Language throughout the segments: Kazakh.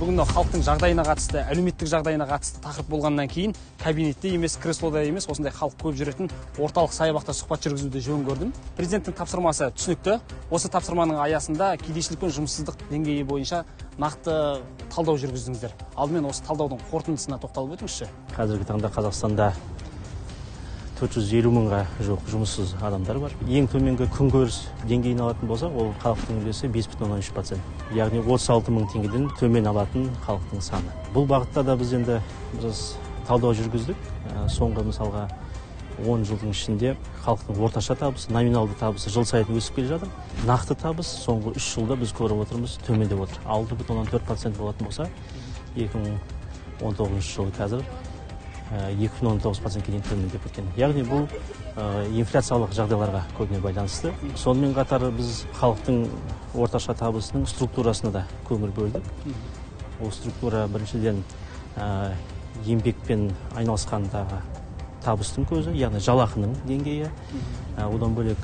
Бүгін халықтың жағдайына қатысты, әлеуметтік жағдайына қатысты тақырып болғаннан кейін кабинетте емес, креслода емес, осындай халық көп жүретін орталық саябақта сұхбат жүргізуді жөн көрдім. Президенттің тапсырмасы түсінікті. Осы тапсырманың аясында кедейшілік пен жұмыссыздық деңгейі бойынша нақты талдау жүргіздіңіздер. Алдымен осы талдаудың қорытындысына тоқталып өтіңізші. Қазіргі таңда Қазақстанда 450 мыңға жоқ жұмыссыз адамдар бар. Ең төменгі күнкөріс деңгейін алатын болса, ол халықтың үлесі 5,3%. Яғни 36 мың теңгеден төмен алатын халықтың саны. Бұл бағытта да біз енді талдау жүргіздік. Соңғы мысалға 10 жылдың ішінде халықтың орташа табысы, номиналды табысы жыл сайын өсіп келе жатыр. Нақты табыс соңғы 3 жылда біз көріп отырмыз, төмендеп отыр. 6,4% болатын болса, 2019 жылы қазір 2,19%-ке дейін төмендеп кеткен. Яғни бұл инфляциялық жағдайларға көбіне байланысты. Сонымен қатар біз халықтың орташа табысының структурасына да көңіл бөлдік. Ол структура біріншіден еңбекпен айналысқандағы табыстың көзі, яғни жалақының деңгейі, одан бөлек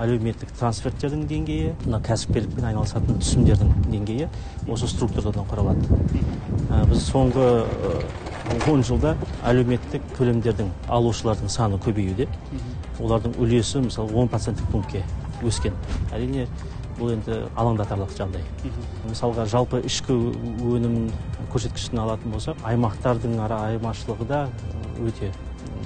әлеуметтік трансферттердің деңгейі, кәсіпкерлікпен айналысатын түсімдердің деңгейі осы структурадан құралады. Біз соңғы 10 жылда әлеуметтік төлемдердің алушылардың саны көбеюде. Олардың үлесі мысалы 10% пунктке өскен. Әрине бұл енді алаңдатарлық жағдай. Мысалға жалпы ішкі өнім көрсеткішін алатын болсақ, аймақтардың айырмашылығы да өте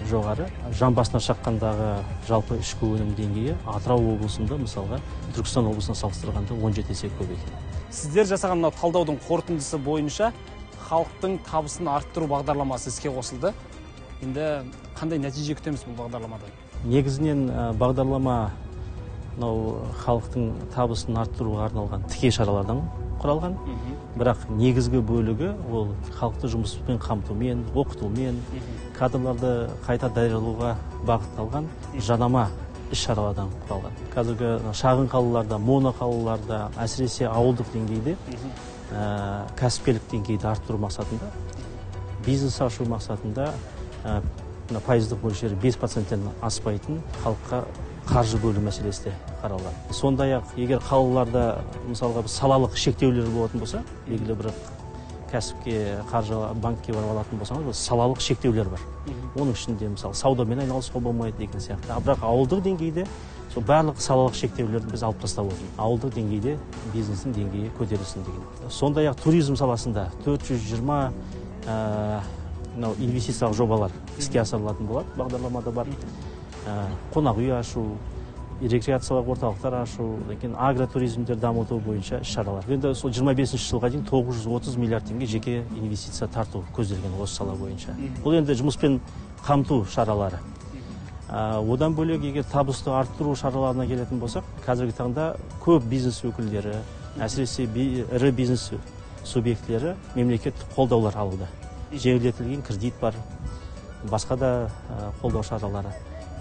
жоғары. Жан басына шаққандағы жалпы ішкі өнім деңгейі Атырау облысында мысалға Түркістан облысына салыстырғанда 17 есе көп екен. Сіздер жасаған талдаудың қорытындысы бойынша халықтың табысын арттыру бағдарламасы іске қосылды. Енді қандай нәтиже күтеміз бұл бағдарламадан? Негізінен бағдарлама халықтың табысын арттыруға арналған тіке шаралардан құралған. Бірақ негізгі бөлігі ол халықты жұмыспен қамтумен, оқытумен, кадрларды қайта даярлауға бағытталған жанама іс-шаралардан құралған. Қазіргі шағын қалаларда, моноқалаларда, әсіресе ауылдық деңгейде кәсіпкерлік деңгейді арттыру мақсатында, бизнес ашу мақсатында пайыздық мөлшері 5%-тен аспайтын халыққа қаржы бөлу мәселесі де қаралған. Сондай-ақ, егер қалаларда мысалға салалық шектеулер болатын болса, белгілі бір кәсіпке, қаржы банкке барып алатын болсаңыз, салалық шектеулер бар. Оның ішінде мысалы саудамен айналысуға болмайды деген сияқты. Бірақ ауылдық деңгейде сол барлық салалық шектеулерді біз алып тастап отырмыз. Ауылдық деңгейде бизнестің деңгейі көтерілсін деген. Сондай-ақ туризм саласында 420 инвестициялық жобалар іске асырылатын болады. Бағдарламада бар. Қонақ үй ашу, рекреациялық орталықтар ашу, агротуризмдер дамыту бойынша іс-шаралар. Енді сол 25 жылға дейін 930 миллиард теңге жеке инвестиция тарту көзделген осы сала бойынша. Бұл енді жұмыспен қамту шаралары. Одан бөлек егер табысты арттыру шараларына келетін болсақ, қазіргі таңда көп бизнес өкілдері, әсіресе ірі бизнес субъектілері мемлекеттік қолдаулар алуда. Жеңілдетілген кредит бар, басқа да қолдау шаралары.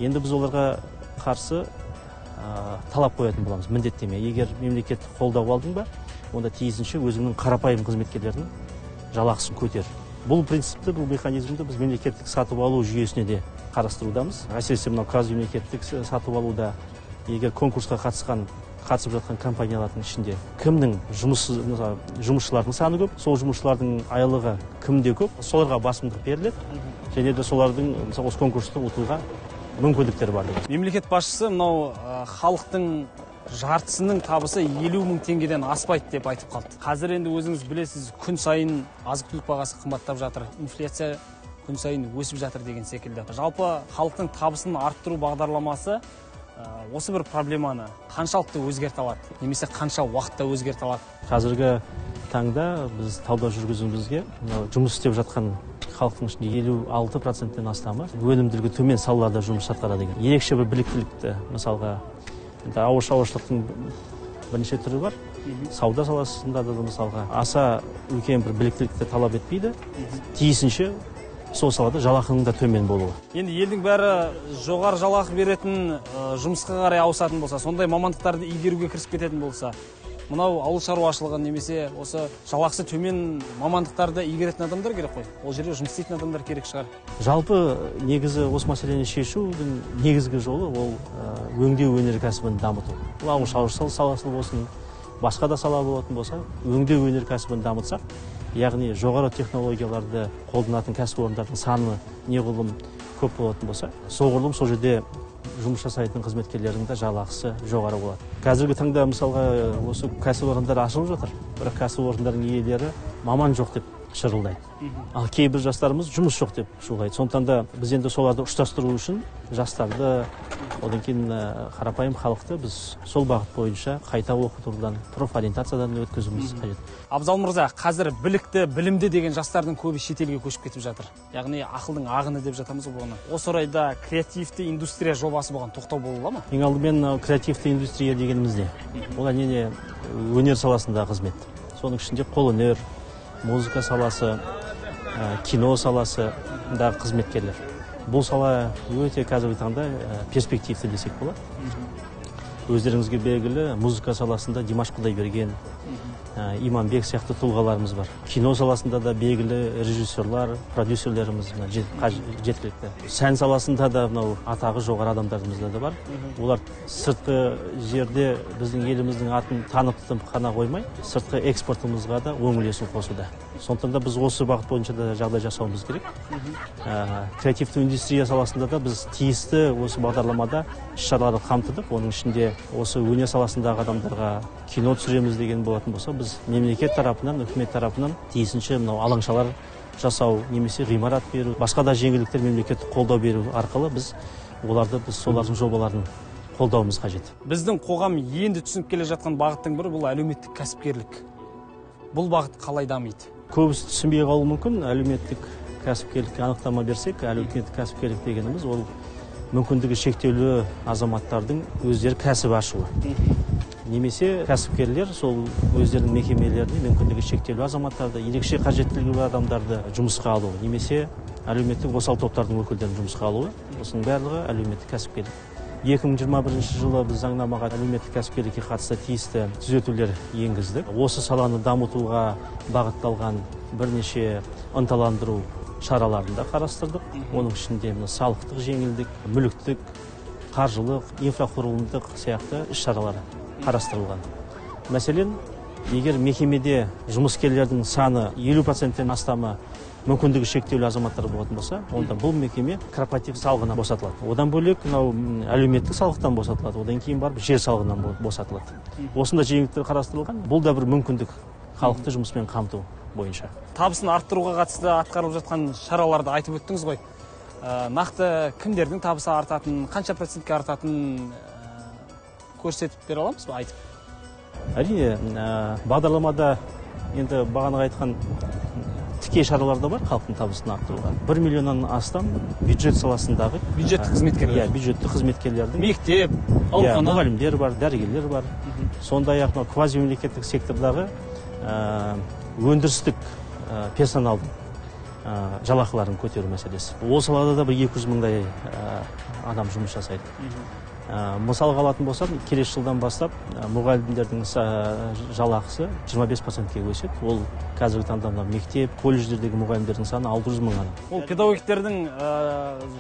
Енді біз оларға қарсы талап қоятын боламыз, міндеттеме. Егер мемлекеттік қолдау алдың ба, онда тиісінше өзіңнің қарапайым қызметкерлердің жалақысын көтер. Бұл принципті, бұл механизмді біз мемлекеттік сатып алу жүйесіне де қарастырудамыз. Әсіресе мынау квазимемлекеттік сатып алуда егер конкурсқа қатысып жатқан компаниялардың ішінде кімнің жұмысшылардың саны көп, сол жұмысшылардың айлығы кімде көп, соларға басымдық беріледі. Және де солардың осы конкурсты ұтуға мүмкіндіктері бар. Мемлекет басшысы мынау халықтың жартысының табысы 50 мың теңгеден аспайды деп айтып қалды. Қазір енді өзіңіз білесіз, күн сайын азық-түлік бағасы қымбаттап жатыр, инфляция күн сайын өсіп жатыр деген секілді. Жалпы халықтың табысын арттыру бағдарламасы осы бір проблеманы қаншалықты өзгерте алады, немесе қанша уақытта өзгерте алады? Қазіргі таңда біз талдау жүргізуімізге жұмыс істеп жатқан халықтың ішінде 56%-тен астамы өнімділігі төмен салаларда жұмыс атқарады деген. Ерекше бір біліктілікті, мысалға ауыл шаруашылықтың бірнеше түрі бар. Сауда саласында да мысалға аса үлкен бір біліктілікті талап етпейді. Тиісінше сол салада жалақының да төмен болуы. Енді елдің бәрі жоғары жалақы беретін жұмысқа қарай ауысатын болса, сондай мамандықтарды игеруге кірісіп кететін болса, мынау ауыл шаруашылығы немесе осы жалақысы төмен мамандықтарды игеретін адамдар керек қой. Ол жерде жұмыс істейтін адамдар керек шығар. Жалпы негізі осы мәселені шешудің негізгі жолы ол өңдеу өнеркәсібін дамыту. Ауыл шаруашылығы саласы болсын, басқа да сала болатын болса, өңдеу өнеркәсібін дамытсақ, яғни жоғары технологияларды қолданатын кәсіпорындардың саны неғұрлым көп болатын болса, соғұрлым сол жерде жұмыс жасайтын қызметкерлердің де жалақысы жоғары болады. Қазіргі таңда мысалға осы кәсіпорындар ашылып жатыр, бірақ кәсіпорындардың иелері маман жоқ деп шырылдайды. Ал кейбір жастарымыз жұмыс жоқ деп шырылдайды. Сондықтан да біз енді соларды ұштастыру үшін жастарды, одан кейін қарапайым халықты біз сол бағыт бойынша қайта оқытудан, профориентациядан өткізуіміз қажет. Абзал мырза, қазір білікті, білімді деген жастардың көбі шетелге көшіп кетіп жатыр. Яғни ақылдың ағыны деп жатамыз ғой оны. Осы орайда креативті индустрия жобасы болған тоқтау бола ма? Ең алдымен креативті индустрия дегеніміз не? Ол әне өнер саласындағы қызмет. Соның ішінде қолөнер, музыка саласы, кино саласындағы қызметкерлер. Бұл сала өте қазіргі таңда перспективті десек болады. Өздеріңізге белгілі музыка саласында Димаш Құдайберген, Иманбек сияқты тұлғаларымыз бар. Кино саласында да белгілі режиссерлар, продюсерлеріміз жеткілікті. Сән саласында да атағы жоғары адамдарымыз да бар. Олар сыртқы жерде біздің еліміздің атын танытып қана қоймай, сыртқы экспортымызға да оң үлесін қосуда. Сондықтан да біз осы бағыт бойынша да жағдай жасауымыз керек. Креативті индустрия саласында да біз тиісті осы бағдарламада іс-шараларды қамтыдық. Оның ішінде осы өнер саласындағы адамдарға кино түсіреміз деген болатын болса, біз мемлекет тарапынан, үкімет тарапынан тиісінше алаңшалар жасау, немесе ғимарат беру, басқа да жеңілдіктер мемлекеттік қолдау беру арқылы біз солардың жобаларын қолдауымыз қажет. Біздің қоғам енді түсініп келе жатқан бағыттың бірі бұл әлеуметтік кәсіпкерлік. Бұл бағыт қалай дамиды? Көбісі түсінбей қалуы мүмкін. Әлеуметтік кәсіпкерлікке анықтама берсек, әлеуметтік кәсіпкерлік дегеніміз ол мүмкіндігі шектеулі азаматтардың өздері кәсіп ашуы. Немесе кәсіпкерлер сол өздерінің мекемелеріне мүмкіндігі шектеулі азаматтарды, ерекше қажеттілігі бар адамдарды жұмысқа алу, немесе әлеуметтік осал топтардың өкілдерін жұмысқа алуы. Осының барлығы әлеуметтік кәсіпкерлік. 2021 жылы біз заңнамаға әлеуметтік кәсіпкерлікке қатысты тиісті түзетулер енгіздік. Осы саланы дамытуға бағытталған бірнеше ынталандыру шараларын да қарастырдық. Оның ішінде салықтық жеңілдік, мүліктік, қаржылық, инфрақұрылымдық сияқты іс-шаралар қарастырылған. Мәселен, егер мекемеде жұмыскерлердің саны 50%-тен астамы мүмкіндігі шектеулі азаматтар болатын болса, онда бұл мекеме корпоратив салығынан босатылады. Одан бөлек әлеуметтік салықтан босатылады, одан кейін барып жер салығынан босатылады. Осында жеңілдіктер қарастырылған. Бұл да бір мүмкіндік халықты жұмыспен қамту бойынша. Табысын арттыруға қатысты атқарылып жатқан шараларды айтып өттіңіз ғой. Нақты кімдердің табысы артатын, қанша процентке артатын көрсетіп бере аламыз ба, айтып? Әрине, бағдарламада енді бағана айтқан тіке шаралар да бар халықтың табысын арттыруға. 1 миллионнан астам бюджет саласындағы бюджеттік қызметкерлер. Бюджеттік қызметкерлердің мектеп, аурухана, мұғалімдер бар, дәрігерлер бар. Сондай-ақ квазимемлекеттік сектордағы өндірістік персоналдың жалақыларын көтеру мәселесі. Ол салада да 200 мыңдай адам жұмыс жасайды. Мысалға алатын болсақ, келесі жылдан бастап мұғалімдердің жалақысы 25%-ке өседі. Ол қазіргі таңда мектеп, колледждердегі мұғалімдердің саны 600 мың адам. Ол педагогтердің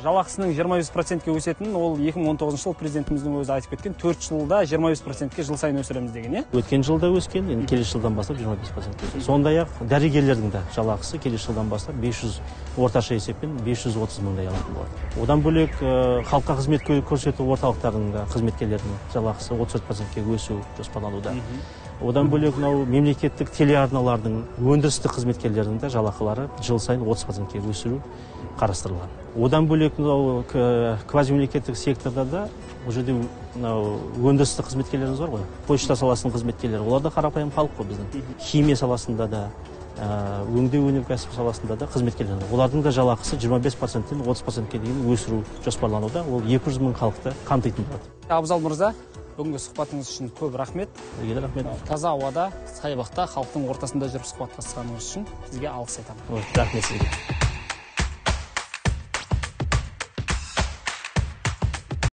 жалақысының 25%-ке өсетінін, ол 2019 жыл президентіміздің өзі айтып кеткен, 4 жылда 25%-ке жыл сайын өсіреміз деген, Өткен жылда өскен, енді келесі жылдан бастап 25%-ке өседі. Сондай-ақ дәрігерлердің де жалақысы келесі жылдан бастап орташа есеппен 530 мыңдай алатын болады. Одан бөлек халыққа қызмет көрсету орталықтарының қызметкерлерінің жалақысы 34%-ке өсу жоспарлануда. Одан бөлек мемлекеттік телеарналардың өндірістік қызметкерлерінің де жалақылары жыл сайын 30%-ке өсіру қарастырылған. Одан бөлек квазимемлекеттік секторда да бұл жерде өндірістік қызметкерлеріміз бар ғой. Почта саласының қызметкерлері, олар да қарапайым халық қой біздің. Химия саласында да, өңдеу өнеркәсібі саласында да қызметкерлер. Олардың да жалақысы 25%-тен 30%-ке дейін өсіру жоспарлануда. Ол 200 мың халықты қамтитын болады. Абзал мырза, бүгінгі сұхбатыңыз үшін көп рахмет. Рахмет. Таза ауада, саябақта, халықтың ортасында жүріп сұхбаттасқаныңыз үшін сізге алғыс айтамын. Рахмет сізге.